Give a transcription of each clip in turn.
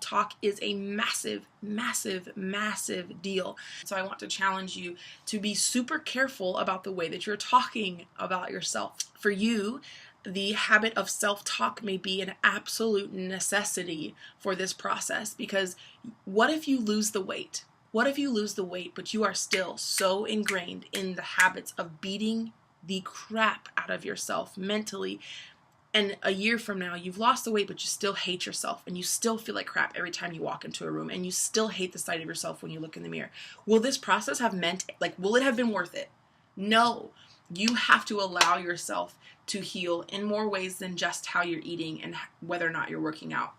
self-talk is a massive, massive, massive deal. So I want to challenge you to be super careful about the way that you're talking about yourself. For you, the habit of self-talk may be an absolute necessity for this process, because what if you lose the weight? What if you lose the weight, but you are still so ingrained in the habits of beating the crap out of yourself mentally, and a year from now you've lost the weight, but you still hate yourself and you still feel like crap every time you walk into a room, and you still hate the sight of yourself when you look in the mirror? Will this process have meant, will it have been worth it? No. You have to allow yourself to heal in more ways than just how you're eating and whether or not you're working out.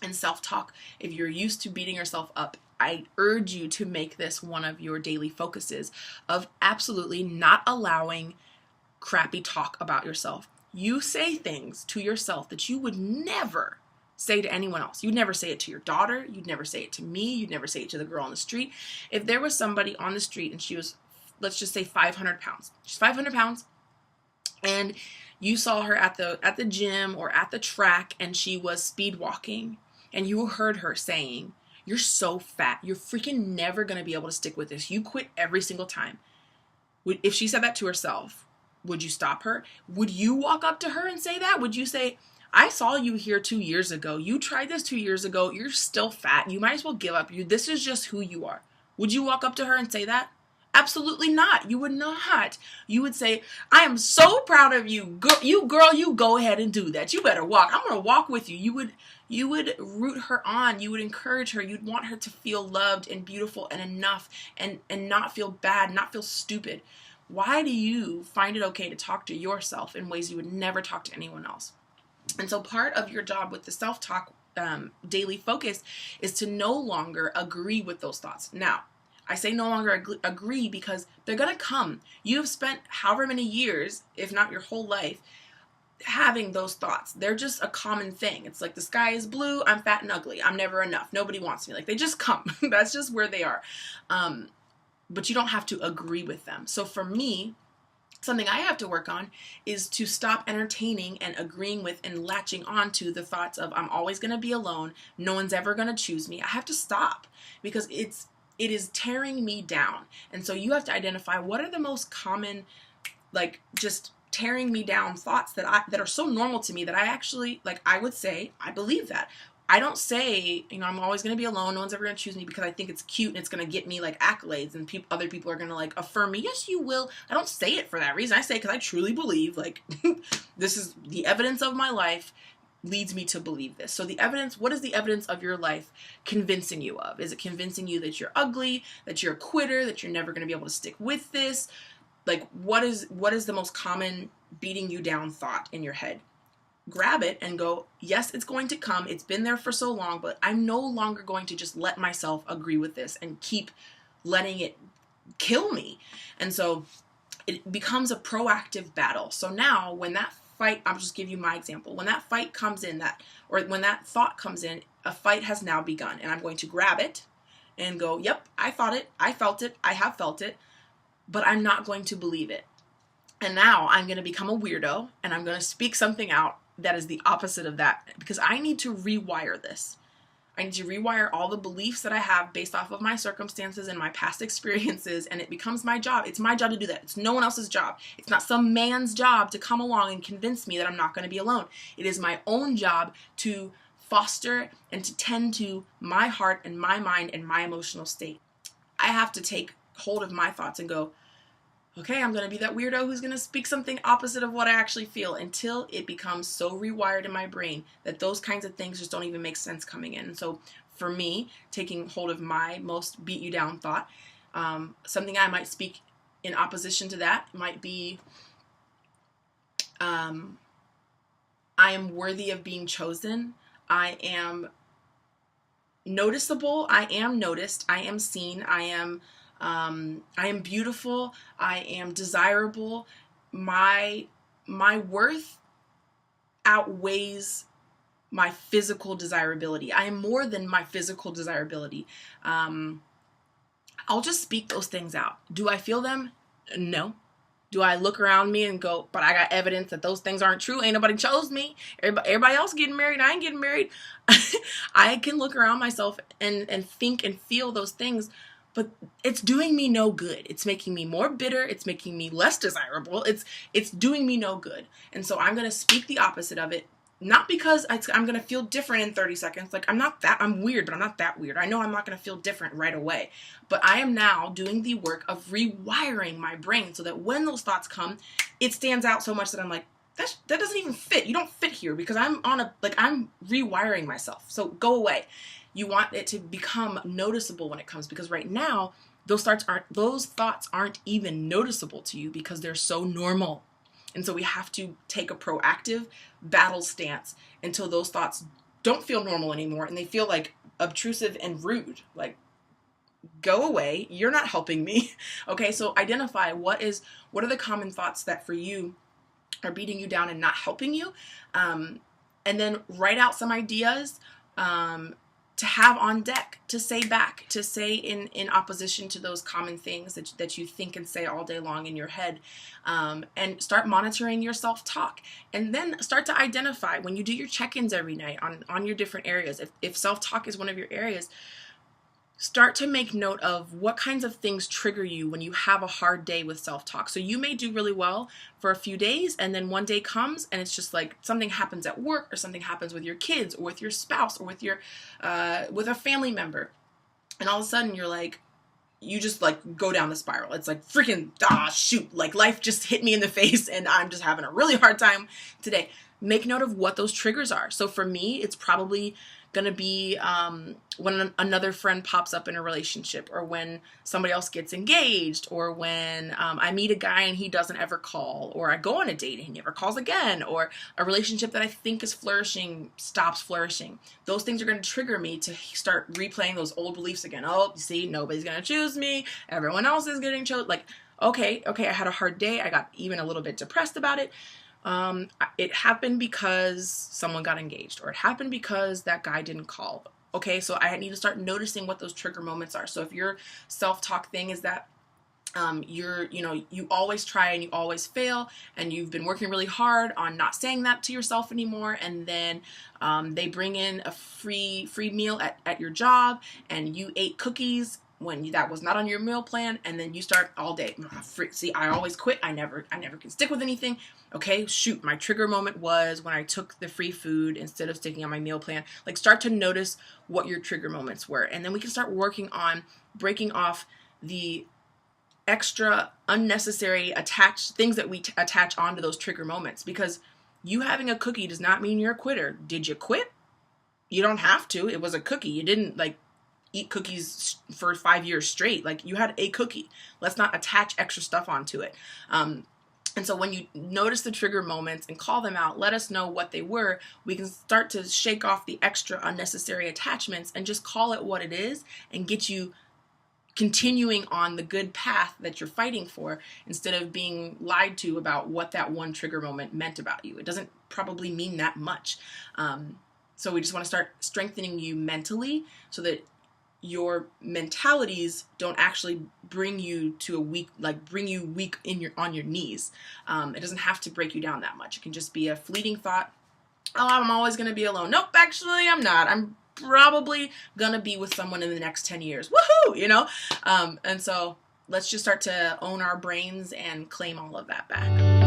And self-talk, if you're used to beating yourself up, I urge you to make this one of your daily focuses of absolutely not allowing crappy talk about yourself. You say things to yourself that you would never say to anyone else. You'd never say it to your daughter. You'd never say it to me. You'd never say it to the girl on the street. If there was somebody on the street and she was, let's just say 500 pounds. She's 500 pounds and you saw her at the gym or at the track and she was speed walking, and you heard her saying, "You're so fat. You're freaking never going to be able to stick with this. You quit every single time." If she said that to herself, would you stop her? Would you walk up to her and say that? Would you say, "I saw you here 2 years ago. You tried this 2 years ago. You're still fat. You might as well give up. This is just who you are." Would you walk up to her and say that? Absolutely not. You would not. You would say, "I am so proud of you. You go ahead and do that. You better walk. I'm going to walk with you." You would root her on. You would encourage her. You'd want her to feel loved and beautiful and enough, and not feel bad, not feel stupid. Why do you find it okay to talk to yourself in ways you would never talk to anyone else? And so part of your job with the self-talk daily focus is to no longer agree with those thoughts. Now, I say no longer agree because they're going to come. You have spent however many years, if not your whole life, having those thoughts. They're just a common thing. It's like, the sky is blue, I'm fat and ugly, I'm never enough, nobody wants me. Like, they just come. That's just where they are. But you don't have to agree with them. So for me, something I have to work on is to stop entertaining and agreeing with and latching on to the thoughts of, I'm always going to be alone, no one's ever going to choose me. I have to stop, because it is tearing me down. And so you have to identify what are the most common, just tearing me down thoughts that are so normal to me that I actually, I would say, I believe that. I don't say, I'm always going to be alone, no one's ever going to choose me, because I think it's cute and it's going to get me accolades and other people are going to affirm me. Yes, you will. I don't say it for that reason. I say it because I truly believe this is the evidence of my life leads me to believe this. So the evidence, what is the evidence of your life convincing you of? Is it convincing you that you're ugly, that you're a quitter, that you're never going to be able to stick with this? What is the most common beating you down thought in your head? Grab it and go, yes, it's going to come. It's been there for so long, but I'm no longer going to just let myself agree with this and keep letting it kill me. And so it becomes a proactive battle. So now when that fight, I'll just give you my example. When that fight comes in, when that thought comes in, a fight has now begun, and I'm going to grab it and go, yep, I thought it, I felt it, I have felt it, but I'm not going to believe it. And now I'm going to become a weirdo, and I'm going to speak something out that is the opposite of that, because I need to rewire this. I need to rewire all the beliefs that I have based off of my circumstances and my past experiences, and it becomes my job. It's my job to do that. It's no one else's job. It's not some man's job to come along and convince me that I'm not going to be alone. It is my own job to foster and to tend to my heart and my mind and my emotional state. I have to take hold of my thoughts and go, okay, I'm going to be that weirdo who's going to speak something opposite of what I actually feel, until it becomes so rewired in my brain that those kinds of things just don't even make sense coming in. And so for me, taking hold of my most beat you down thought, something I might speak in opposition to that might be, I am worthy of being chosen. I am noticeable. I am noticed. I am seen. I am beautiful. I am desirable. My worth outweighs my physical desirability. I am more than my physical desirability. I'll just speak those things out. Do I feel them? No. Do I look around me and go, but I got evidence that those things aren't true? Ain't nobody chose me. Everybody else getting married. I ain't getting married. I can look around myself and think and feel those things, but it's doing me no good. It's making me more bitter. It's making me less desirable. It's doing me no good. And so I'm going to speak the opposite of it. Not because I'm going to feel different in 30 seconds. Like, I'm weird, but I'm not that weird. I know I'm not going to feel different right away. But I am now doing the work of rewiring my brain so that when those thoughts come, it stands out so much that I'm like, that doesn't even fit. You don't fit here, because I'm rewiring myself. So go away. You want it to become noticeable when it comes, because right now, those thoughts aren't even noticeable to you because they're so normal. And so we have to take a proactive battle stance until those thoughts don't feel normal anymore and they feel like obtrusive and rude. Like, go away. You're not helping me. Okay, so identify what are the common thoughts that for you are beating you down and not helping you. And then write out some ideas to have on deck, to say back, to say in opposition to those common things that you think and say all day long in your head, and start monitoring your self-talk. And then start to identify when you do your check-ins every night on your different areas. If self-talk is one of your areas, start to make note of what kinds of things trigger you when you have a hard day with self-talk. So you may do really well for a few days, and then one day comes and it's just like something happens at work, or something happens with your kids, or with your spouse, or with a family member, and all of a sudden you're like, you just like go down the spiral. It's like freaking shoot, like life just hit me in the face and I'm just having a really hard time today. Make note of what those triggers are. So for me, it's probably going to be when another friend pops up in a relationship, or when somebody else gets engaged, or when I meet a guy and he doesn't ever call, or I go on a date and he never calls again, or a relationship that I think is flourishing stops flourishing. Those things are going to trigger me to start replaying those old beliefs again. Oh, you see, nobody's going to choose me. Everyone else is getting chosen. Like, okay, I had a hard day. I got even a little bit depressed about it. It happened because someone got engaged, or it happened because that guy didn't call. Okay, so I need to start noticing what those trigger moments are. So if your self-talk thing is that you always try and you always fail, and you've been working really hard on not saying that to yourself anymore, and then they bring in a free meal at your job, and you ate cookies when that was not on your meal plan, and then you start all day, see, I always quit, I never can stick with anything. Okay, shoot, my trigger moment was when I took the free food instead of sticking on my meal plan. Like, start to notice what your trigger moments were, and then we can start working on breaking off the extra unnecessary things that we attach onto those trigger moments, because you having a cookie does not mean you're a quitter. Did you quit? You don't have to. It was a cookie. You didn't eat cookies for 5 years straight. Like, you had a cookie. Let's not attach extra stuff onto it. And so when you notice the trigger moments and call them out, let us know what they were. We can start to shake off the extra unnecessary attachments and just call it what it is, and get you continuing on the good path that you're fighting for, instead of being lied to about what that one trigger moment meant about you. It doesn't probably mean that much. So we just want to start strengthening you mentally, so that your mentalities don't actually bring you weak on your knees. It doesn't have to break you down that much. It can just be a fleeting thought. Oh, I'm always going to be alone. Nope, actually I'm not. I'm probably going to be with someone in the next 10 years. Woohoo, And so let's just start to own our brains and claim all of that back.